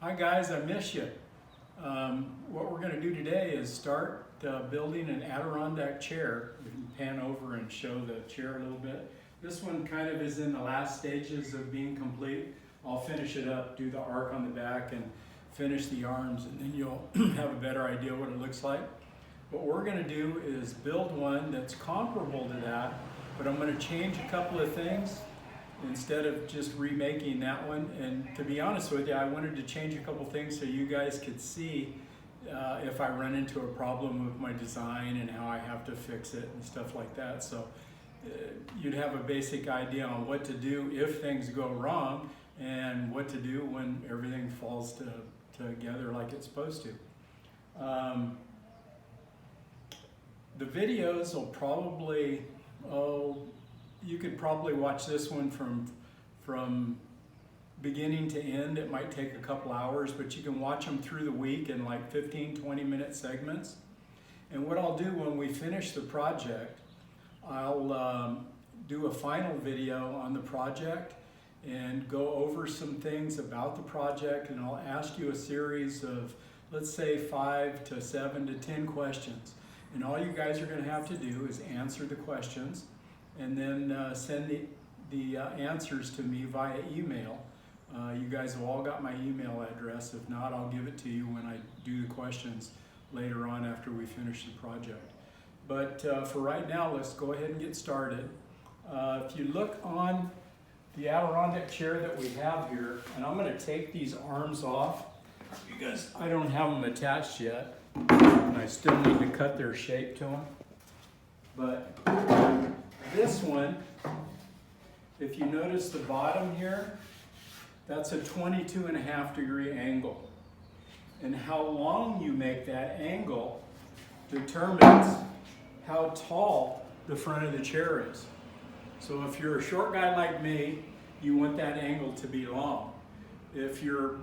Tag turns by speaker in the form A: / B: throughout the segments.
A: Hi guys, I miss you. What we're going to do today is start building an Adirondack chair. We can pan over and show the chair a little bit. This one kind of is in the last stages of being complete. I'll finish it up, do the arc on the back and finish the arms, and then you'll have a better idea what it looks like. What we're going to do is build one that's comparable to that, but I'm going to change a couple of things instead of just remaking that one. And to be honest with you, I wanted to change a couple things so you guys could see if I run into a problem with my design and how I have to fix it and stuff like that. So you'd have a basic idea on what to do if things go wrong and what to do when everything falls together like it's supposed to. The videos will probably, you could probably watch this one from beginning to end. It might take a couple hours, but you can watch them through the week in like 15-20 minute segments. And what I'll do when we finish the project, I'll do a final video on the project and go over some things about the project, and I'll ask you a series of, let's say, 5 to 7 to 10 questions. And all you guys are going to have to do is answer the questions and then send the answers to me via email. You guys have all got my email address. If not, I'll give it to you when I do the questions later on after we finish the project. But for right now, let's go ahead and get started. If you look on the Adirondack chair that we have here, and I'm going to take these arms off because I don't have them attached yet. And I still need to cut their shape to them. But this one, if you notice the bottom here, that's a 22.5 degree angle. And how long you make that angle determines how tall the front of the chair is. So if you're a short guy like me, you want that angle to be long. If you're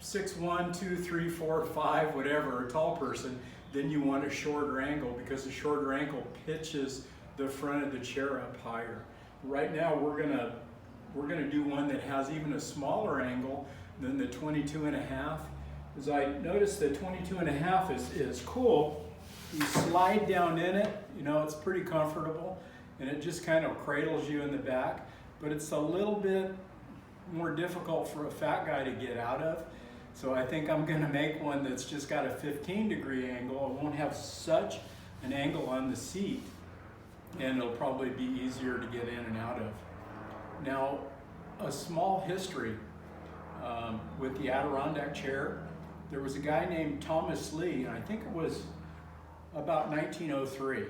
A: 6'1", 2, 3, 4, 5, whatever, a tall person, then you want a shorter angle because a shorter angle pitches the front of the chair up higher. Right now we're gonna do one that has even a smaller angle than the 22.5. As I noticed, the 22.5 is cool. You slide down in it, you know, it's pretty comfortable, and it just kind of cradles you in the back, but it's a little bit more difficult for a fat guy to get out of. So I think I'm going to make one that's just got a 15 degree angle. It won't have such an angle on the seat, and it'll probably be easier to get in and out of. Now, a small history with the Adirondack chair. There was a guy named Thomas Lee, and I think it was about 1903.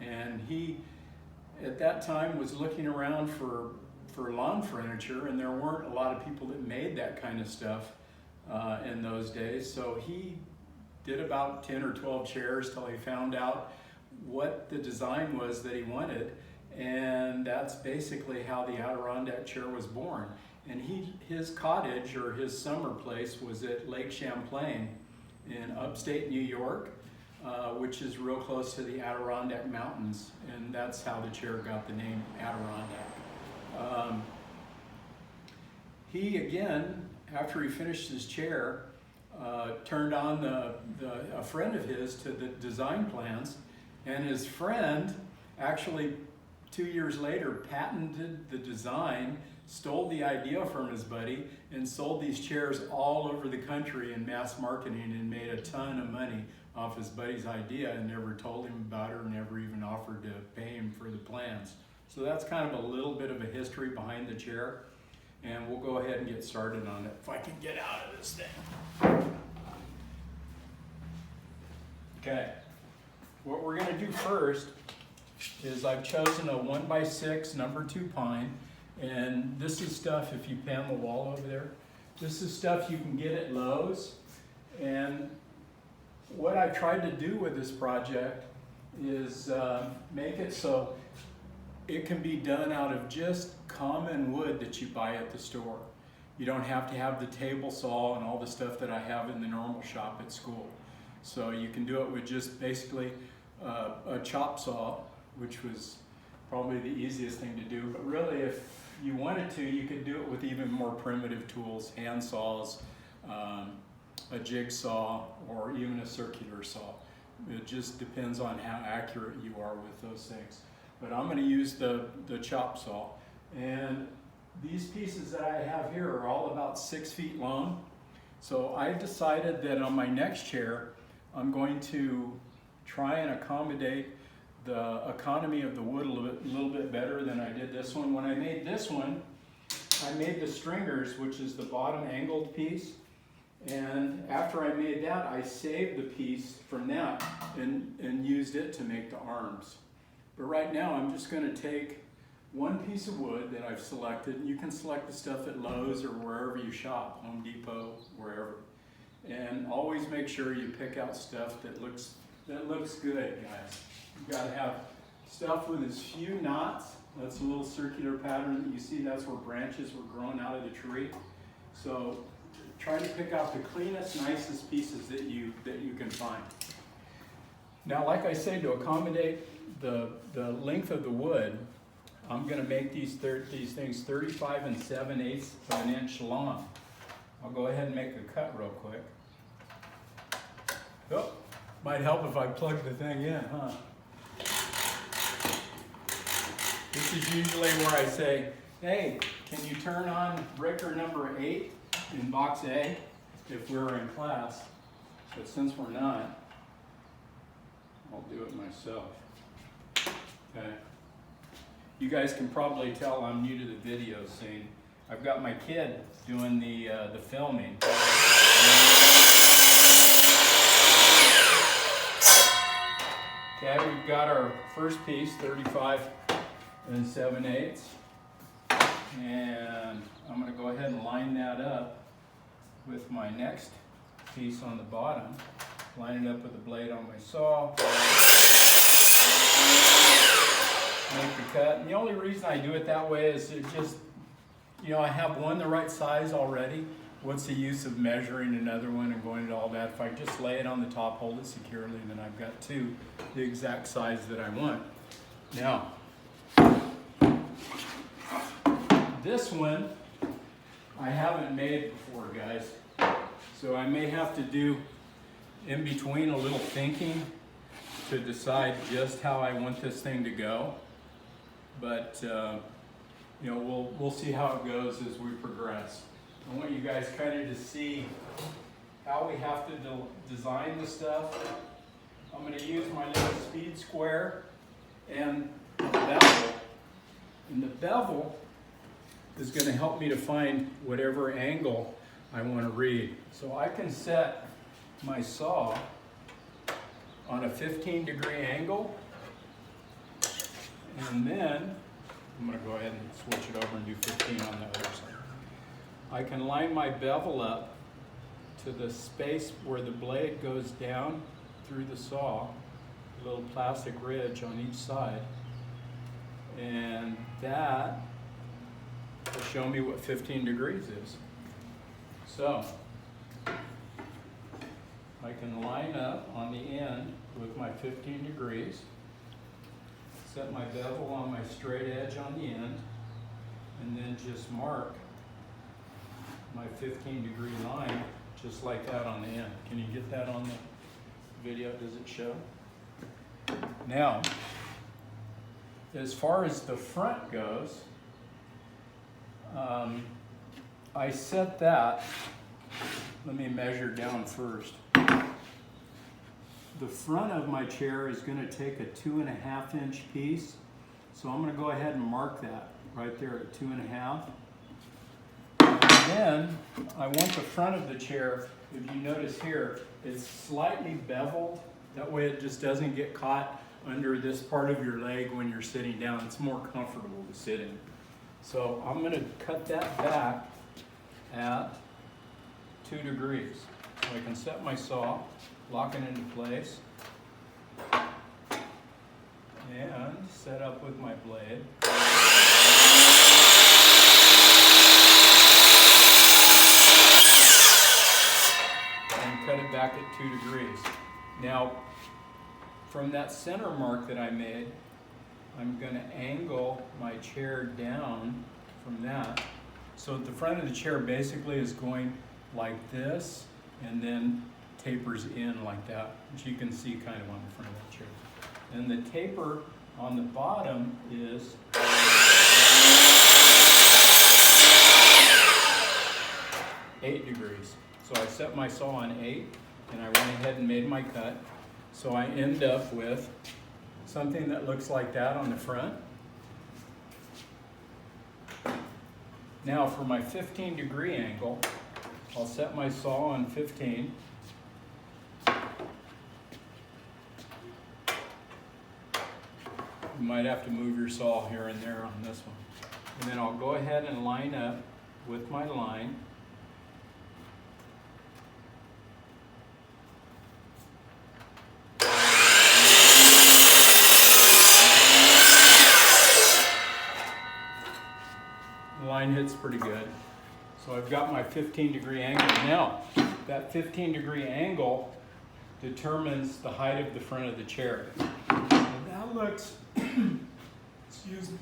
A: And he, at that time, was looking around for lawn furniture, and there weren't a lot of people that made that kind of stuff in those days. So he did about 10 or 12 chairs till he found out what the design was that he wanted, and that's basically how the Adirondack chair was born. And his cottage, or his summer place, was at Lake Champlain in upstate New York, which is real close to the Adirondack Mountains, and that's how the chair got the name Adirondack. He, again, after he finished his chair, turned on a friend of his to the design plans, and his friend actually 2 years later patented the design, stole the idea from his buddy, and sold these chairs all over the country in mass marketing and made a ton of money off his buddy's idea, and never told him about it or never even offered to pay him for the plans. So that's kind of a little bit of a history behind the chair, and we'll go ahead and get started on it if I can get out of this thing. Okay, what we're going to do first is I've chosen a 1x6 number 2 pine, and this is stuff, if you pan the wall over there, this is stuff you can get at Lowe's. And what I tried to do with this project is make it so it can be done out of just common wood that you buy at the store. You don't have to have the table saw and all the stuff that I have in the normal shop at school. So you can do it with just basically a chop saw, which was probably the easiest thing to do. But really, if you wanted to, you could do it with even more primitive tools, hand saws, a jigsaw or even a circular saw. It just depends on how accurate you are with those things. But I'm going to use the chop saw. And these pieces that I have here are all about 6 feet long. So I decided that on my next chair, I'm going to try and accommodate the economy of the wood a little bit better than I did this one. When I made this one, I made the stringers, which is the bottom angled piece. And after I made that, I saved the piece from that and used it to make the arms. But right now, I'm just going to take one piece of wood that I've selected. You can select the stuff at Lowe's or wherever you shop, Home Depot, wherever. And always make sure you pick out stuff that looks good, guys. You got to have stuff with as few knots. That's a little circular pattern that you see. That's where branches were growing out of the tree. So try to pick out the cleanest, nicest pieces that you can find. Now, like I say, to accommodate the length of the wood, I'm going to make these things 35 7/8 of an inch long. I'll go ahead and make a cut real quick. Oh, might help if I plug the thing in, huh? This is usually where I say, hey, can you turn on breaker number 8 in box A if we're in class? But since we're not, I'll do it myself. Okay. You guys can probably tell I'm new to the video scene. I've got my kid doing the filming. Okay, we've got our first piece, 35 7/8. And I'm going to go ahead and line that up with my next piece on the bottom. Line it up with the blade on my saw. Make the cut. And the only reason I do it that way is it just, I have one the right size already. What's the use of measuring another one and going to all that? If I just lay it on the top, hold it securely, then I've got two the exact size that I want. Now, this one I haven't made before, guys. So I may have to do in between a little thinking to decide just how I want this thing to go. But we'll see how it goes as we progress. I want you guys kind of to see how we have to design the stuff. I'm going to use my little speed square and the bevel. And the bevel is going to help me to find whatever angle I want to read. So I can set my saw on a 15-degree angle. And then I'm going to go ahead and switch it over and do 15 on the other side. I can line my bevel up to the space where the blade goes down through the saw, a little plastic ridge on each side, and that will show me what 15 degrees is. So I can line up on the end with my 15 degrees, set my bevel on my straight edge on the end, and then just mark my 15-degree line just like that on the end. Can you get that on the video? Does it show? Now, as far as the front goes, I set that, let me measure down first. The front of my chair is going to take a 2.5-inch piece, so I'm going to go ahead and mark that right there at 2.5. And then I want the front of the chair, if you notice here, it's slightly beveled. That way it just doesn't get caught under this part of your leg when you're sitting down. It's more comfortable to sit in. So I'm going to cut that back at 2 degrees. So I can set my saw, lock it into place, and set up with my blade. And cut it back at 2 degrees. Now, from that center mark that I made, I'm going to angle my chair down from that. So the front of the chair basically is going like this, and then tapers in like that, which you can see kind of on the front of the chair. And the taper on the bottom is 8 degrees. So I set my saw on 8, and I went ahead and made my cut. So I end up with something that looks like that on the front. Now for my 15-degree angle, I'll set my saw on 15. You might have to move your saw here and there on this one. And then I'll go ahead and line up with my line. The line hits pretty good. So I've got my 15-degree angle. Now, that 15-degree angle determines the height of the front of the chair. And that looks, excuse me.